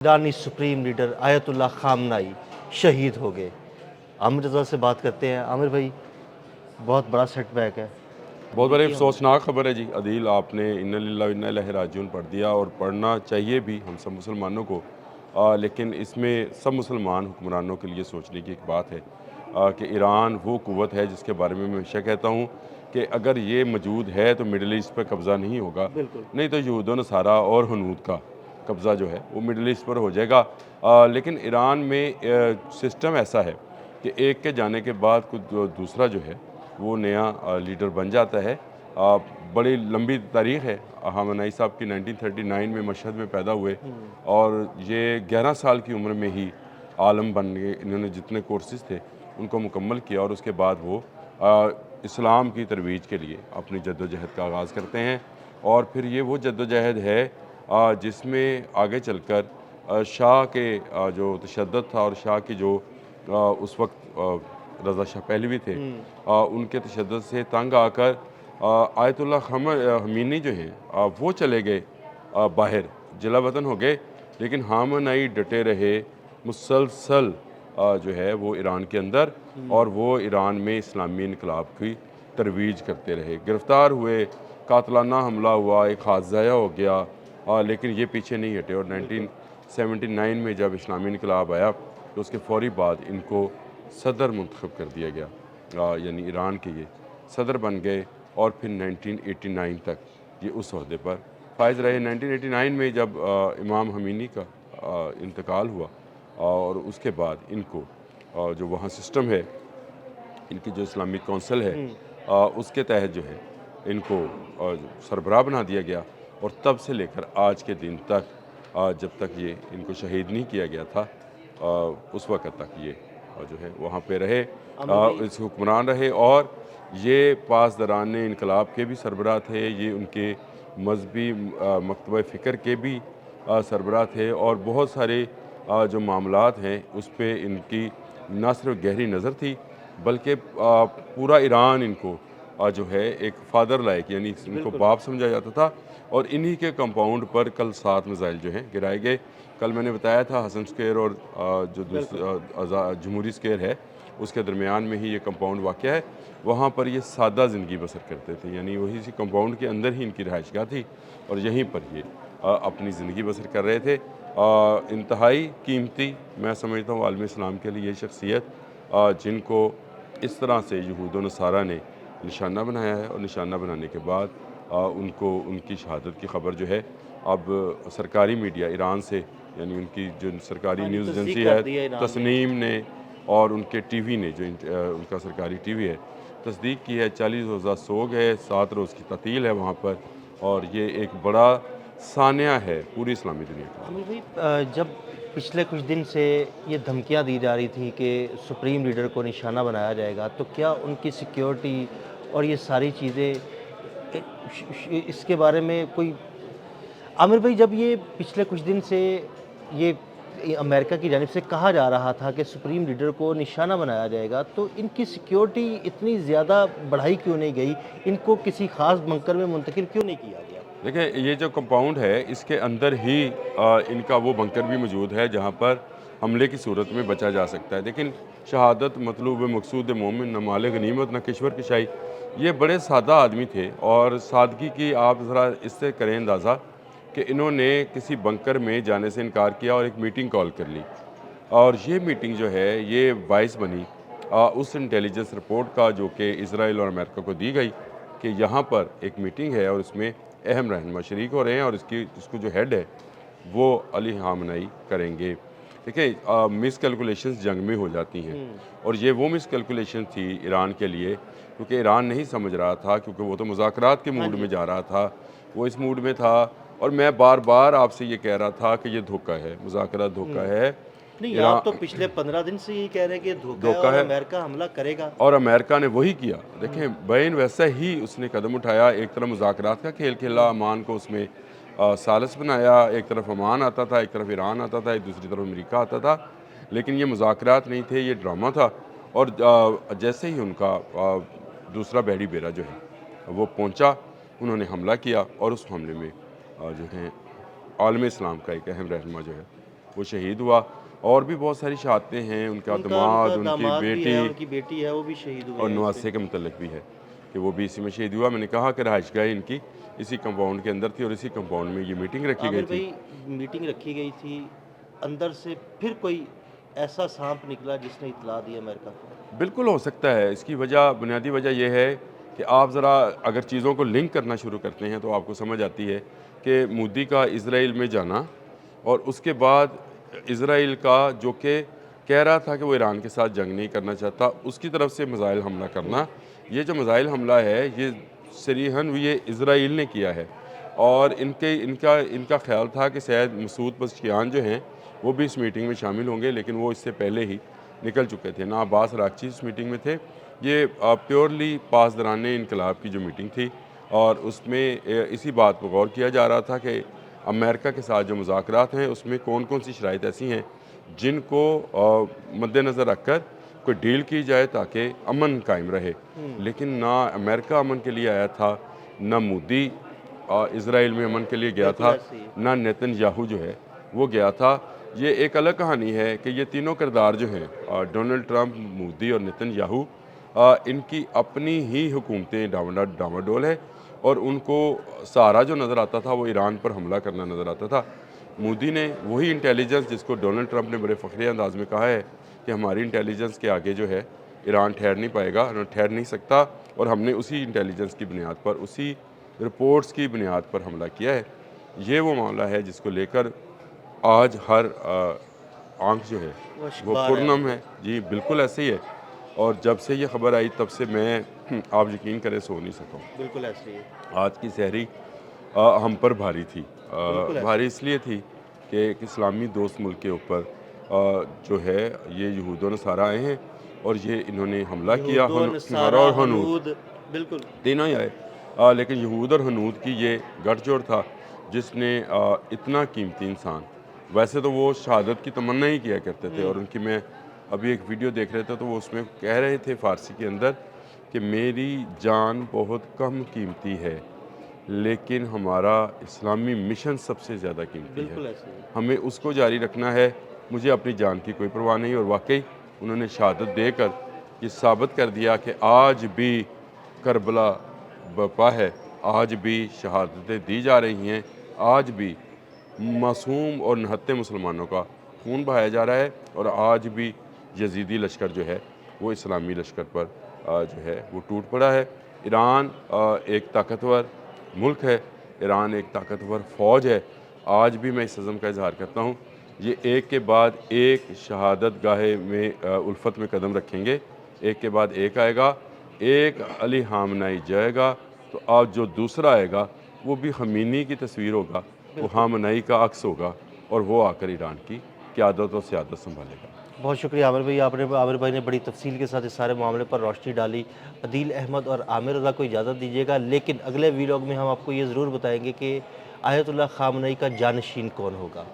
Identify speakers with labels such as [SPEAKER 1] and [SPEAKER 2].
[SPEAKER 1] ईरानी supreme leader Ayatollah खामनाई शहीद हो गए। आमिर रज़ा से बात करते हैं। आमिर भाई, बहुत बड़ा सेटबैक है।
[SPEAKER 2] बहुत बड़ी अफसोसनाक खबर है जी अदील, आपने इन्ना लिल्लाह व इन्ना इलैहि राजिऊन पढ़ दिया और पढ़ना चाहिए भी हम सब मुसलमानों को। लेकिन इसमें सब मुसलमान हुक्मरानों के लिए सोचने की एक बात है कि ईरान वो क़ुव्वत है जिसके बारे में मैं हमेशा कहता हूँ कि अगर ये मौजूद है तो मिडल ईस्ट पर कब्ज़ा नहीं होगा,
[SPEAKER 1] बिल्कुल।
[SPEAKER 2] नहीं तो यहूद व नसारा और हनूद का कब्ज़ा जो है वो मिडल ईस्ट पर हो जाएगा। लेकिन ईरान में सिस्टम ऐसा है कि एक के जाने के बाद कुछ दूसरा जो है वो नया लीडर बन जाता है। बड़ी लंबी तारीख़ है। ख़ामनेई साहब की 1939 में मशहद में पैदा हुए और ये 11 साल की उम्र में ही आलम बन गए। इन्होंने जितने कोर्सेज़ थे उनको मुकम्मल किया और उसके बाद वो इस्लाम की तरवीज के लिए अपनी जद्दोजहद का आगाज़ करते हैं। और फिर ये वो जद्दोजहद है जिसमें आगे चलकर शाह के जो तशद्दुद था और शाह की जो उस वक्त रज़ा शाह पहलवी थे उनके तशद्दुद से तंग आकर आयतुल्लाह ख़मीनी जो हैं वो चले गए बाहर, जिला वतन हो गए। लेकिन ख़ामनेई डटे रहे मुसलसल जो है वो ईरान के अंदर, और वो ईरान में इस्लामी इनकलाब की तरवीज करते रहे। गिरफ़्तार हुए, कातलाना हमला हुआ, एक हादसा हो गया, लेकिन ये पीछे नहीं हटे और 1979 में जब इस्लामी इनकलाब आया तो उसके फ़ौरी बाद इनको सदर मुंतखब कर दिया गया, यानी ईरान के ये सदर बन गए और फिर 1989 तक ये उस ओहदे पर फाइज रहे। 1989 में जब इमाम ख़मीनी का इंतकाल हुआ और उसके बाद इनको जो वहाँ सिस्टम है, इनकी जो इस्लामिक कौंसिल है उसके तहत जो है इनको सरबराह बना दिया गया। और तब से लेकर आज के दिन तक जब तक ये इनको शहीद नहीं किया गया था उस वक़्त तक ये जो है वहाँ पे रहे, इस हुक्मरान रहे। और ये पासदारान इनकलाब के भी सरबराह थे, ये उनके मजहबी मकतबा फ़िक्र के भी सरबराह थे, और बहुत सारे जो मामलात हैं उस पे इनकी न सिर्फ गहरी नज़र थी बल्कि पूरा ईरान इनको जो है एक फादर लाइक, यानी इनको बाप समझा जाता था। और इन्हीं के कंपाउंड पर कल 7 मिसाइल जो हैं गिराए गए। कल मैंने बताया था हसन स्क्वायर और जो दूसरा जमहूरी स्क्वायर है उसके दरमियान में ही ये कंपाउंड वाक़या है। वहाँ पर ये सादा ज़िंदगी बसर करते थे, यानी वही इसी कंपाउंड के अंदर ही इनकी रहायशगाह थी और यहीं पर ये अपनी ज़िंदगी बसर कर रहे थे। इंतहाई कीमती मैं समझता हूँ आलम इस्लाम के लिए ये शख्सियत जिनको इस तरह से यहूद व नसारा ने निशाना बनाया है, और निशाना बनाने के बाद उनको उनकी शहादत की ख़बर जो है अब सरकारी मीडिया ईरान से, यानी उनकी जो सरकारी न्यूज़ एजेंसी है तस्नीम ने और उनके टीवी ने जो उनका सरकारी टीवी है तस्दीक की है। 40 रोज़ा सोग है, 7 रोज़ की तातील है वहाँ पर, और ये एक बड़ा सानिया है पूरी इस्लामी दुनिया का।
[SPEAKER 1] आमिर भाई, जब पिछले कुछ दिन से ये धमकियां दी जा रही थी कि सुप्रीम लीडर को निशाना बनाया जाएगा, तो क्या उनकी सिक्योरिटी और ये सारी चीज़ें इसके बारे में कोई आमिर भाई, जब ये पिछले कुछ दिन से ये अमेरिका की जानिब से कहा जा रहा था कि सुप्रीम लीडर को निशाना बनाया जाएगा, तो इनकी सिक्योरिटी इतनी ज़्यादा बढ़ाई क्यों नहीं गई? इनको किसी ख़ास बंकर में मुंतकिल क्यों नहीं किया गया?
[SPEAKER 2] देखिए, ये जो कंपाउंड है इसके अंदर ही इनका वो बंकर भी मौजूद है जहाँ पर हमले की सूरत में बचा जा सकता है। लेकिन शहादत मतलूब मकसूद मोमिन, न माल गनीमत, न किश्वर कशाई, ये बड़े सादा आदमी थे। और सादगी की आप ज़रा इससे करें अंदाज़ा कि इन्होंने किसी बंकर में जाने से इनकार किया और एक मीटिंग कॉल कर ली, और ये मीटिंग जो है ये बाइस बनी उस इंटेलिजेंस रिपोर्ट का जो कि इज़राइल और अमेरिका को दी गई कि यहाँ पर एक मीटिंग है और इसमें अहम रहनुमा शरीक हो रहे हैं और इसको जो हेड है वो अली ख़ामनेई करेंगे। देखिए, मिस कैलकुलेशंस जंग में हो जाती हैं, और ये वो मिस कैलकुलेशन थी ईरान के लिए, क्योंकि ईरान नहीं समझ रहा था, क्योंकि वो तो मुज़ाकरात के मूड में जा रहा था, वो इस मूड में था। और मैं बार बार आपसे ये कह रहा था कि ये धोखा है, मुज़ाकरात धोखा है।
[SPEAKER 1] नहीं, आप तो पिछले 15 दिन से यही कह रहे हैं कि धोखा है, अमेरिका हमला करेगा,
[SPEAKER 2] और अमेरिका ने वही किया। देखें, बैन वैसा ही उसने कदम उठाया। एक तरफ मुज़ाकरात का खेल खेला, अमान को उसमें सालस बनाया, एक तरफ अमान आता था, एक तरफ ईरान आता था, एक दूसरी तरफ अमेरिका आता था। लेकिन ये मुज़ाकरात नहीं थे, ये ड्रामा था। और जैसे ही उनका दूसरा बहरी बेड़ा जो है वो पहुंचा, उन्होंने हमला किया, और उस हमले में जो है आलम इस्लाम का एक अहम रहनुमा जो है وہ شہید ہوا، اور بھی بہت ساری شہادتیں ہیں، ان کا داماد، ان کی
[SPEAKER 1] داماد بھی
[SPEAKER 2] بیٹی
[SPEAKER 1] ہے، ان کی بیٹی ہے، وہ بھی شہید ہوئے
[SPEAKER 2] اور
[SPEAKER 1] ہیں اس
[SPEAKER 2] نواسے
[SPEAKER 1] میں۔
[SPEAKER 2] کے متعلق بھی ہے کہ وہ بھی اسی میں شہید ہوا۔ میں نے کہا کہ رہائش گاہ ان کی اسی کمپاؤنڈ کے اندر تھی اور اسی کمپاؤنڈ میں یہ میٹنگ رکھی گئی
[SPEAKER 1] عامر
[SPEAKER 2] تھی۔
[SPEAKER 1] بھائی، میٹنگ رکھی گئی تھی، اندر سے پھر کوئی ایسا سانپ نکلا جس نے اطلاع دی امریکہ کو؟
[SPEAKER 2] بالکل ہو سکتا ہے، اس کی وجہ، بنیادی وجہ یہ ہے کہ آپ ذرا اگر چیزوں کو لنک کرنا شروع کرتے ہیں تو آپ کو سمجھ آتی ہے کہ مودی کا اسرائیل میں جانا اور اس کے بعد اسرائیل کا جو کہ کہہ رہا تھا کہ وہ ایران کے ساتھ جنگ نہیں کرنا چاہتا، اس کی طرف سے میزائل حملہ کرنا، یہ جو میزائل حملہ ہے یہ صریحاً یہ اسرائیل نے کیا ہے، اور ان کا خیال تھا کہ شاید مسعود پزشکیان جو ہیں وہ بھی اس میٹنگ میں شامل ہوں گے، لیکن وہ اس سے پہلے ہی نکل چکے تھے۔ نا عباس راکچی اس میٹنگ میں تھے۔ یہ پیورلی پاسداران انقلاب کی جو میٹنگ تھی، اور اس میں اسی بات پر غور کیا جا رہا تھا کہ امریکہ کے ساتھ جو مذاکرات ہیں اس میں کون کون سی شرائط ایسی ہیں جن کو مد نظر رکھ کر کوئی ڈیل کی جائے تاکہ امن قائم رہے۔ لیکن نہ امریکہ امن کے لیے آیا تھا، نہ مودی اسرائیل میں امن کے لیے گیا
[SPEAKER 1] بالکل
[SPEAKER 2] تھا،
[SPEAKER 1] ایسے ہی ہے۔
[SPEAKER 2] نہ نیتن یاہو جو ہے وہ گیا تھا۔ یہ ایک الگ کہانی ہے کہ یہ تینوں کردار جو ہیں، ڈونلڈ ٹرمپ، مودی اور نیتن یاہو، ان کی اپنی ہی حکومتیں ڈاواڈول ہے، اور ان کو سہارا جو نظر آتا تھا وہ ایران پر حملہ کرنا نظر آتا تھا۔ مودی نے وہی انٹیلیجنس جس کو ڈونلڈ ٹرمپ نے بڑے فخری انداز میں کہا ہے کہ ہماری انٹیلیجنس کے آگے جو ہے ایران ٹھہر نہیں پائے گا، ٹھہر نہیں سکتا، اور ہم نے اسی انٹیلیجنس کی بنیاد پر، اسی رپورٹس کی بنیاد پر حملہ کیا ہے۔ یہ وہ معاملہ ہے جس کو لے کر آج ہر آنکھ جو ہے
[SPEAKER 1] وہ
[SPEAKER 2] وہ
[SPEAKER 1] اشکبار ہے
[SPEAKER 2] پرنم ہے۔ جی بالکل ایسے ہی ہے، اور جب سے یہ خبر آئی تب سے میں آپ یقین کریں سو نہیں سکا ہوں۔
[SPEAKER 1] بالکل ایسے ہی ہے۔
[SPEAKER 2] آج کی سحری ہم پر بھاری تھی،
[SPEAKER 1] بالکل ایسے
[SPEAKER 2] بھاری اس لیے تھی کہ ایک اسلامی دوست ملک کے اوپر جو ہے یہ یہود و نصارہ آئے ہیں، اور یہ انہوں نے حملہ کیا،
[SPEAKER 1] یہود و
[SPEAKER 2] ہمارا
[SPEAKER 1] نصارہ،
[SPEAKER 2] اور ہنود
[SPEAKER 1] ہنود، بالکل۔
[SPEAKER 2] تینوں ہی آئے، لیکن یہود اور ہنود کی یہ گٹھ جوڑ تھا جس نے اتنا قیمتی انسان، ویسے تو وہ شہادت کی تمنا ہی کیا کرتے تھے، اور ان کی میں ابھی ایک ویڈیو دیکھ رہے تھے تو وہ اس میں کہہ رہے تھے فارسی کے اندر کہ میری جان بہت کم قیمتی ہے لیکن ہمارا اسلامی مشن سب سے زیادہ قیمتی ہے،
[SPEAKER 1] بالکل ایسے ہی۔
[SPEAKER 2] ہمیں اس کو جاری رکھنا ہے، مجھے اپنی جان کی کوئی پرواہ نہیں۔ اور واقعی انہوں نے شہادت دے کر یہ ثابت کر دیا کہ آج بھی کربلا برپا ہے، آج بھی شہادتیں دی جا رہی ہیں، آج بھی معصوم اور نہتے مسلمانوں کا خون بہایا جا رہا ہے، اور آج بھی یزیدی لشکر جو ہے وہ اسلامی لشکر پر جو ہے وہ ٹوٹ پڑا ہے۔ ایران ایک طاقتور ملک ہے، ایران ایک طاقتور فوج ہے۔ آج بھی میں اس عزم کا اظہار کرتا ہوں، یہ ایک کے بعد ایک شہادت گاہ میں الفت میں قدم رکھیں گے، ایک کے بعد ایک آئے گا، ایک علی خامنائی جائے گا تو آج جو دوسرا آئے گا وہ بھی خمینی کی تصویر ہوگا، وہ خامنائی کا عکس ہوگا، اور وہ آ کر ایران کی قیادت اور سیادت سنبھالے گا۔
[SPEAKER 1] بہت شکریہ عامر بھائی، عامر بھائی نے بڑی تفصیل کے ساتھ اس سارے معاملے پر روشنی ڈالی۔ عدیل احمد اور عامر رضا کو اجازت دیجیے گا، لیکن اگلے ویلاگ میں ہم آپ کو یہ ضرور بتائیں گے کہ آیت اللہ خامنئی کا جانشین کون ہوگا۔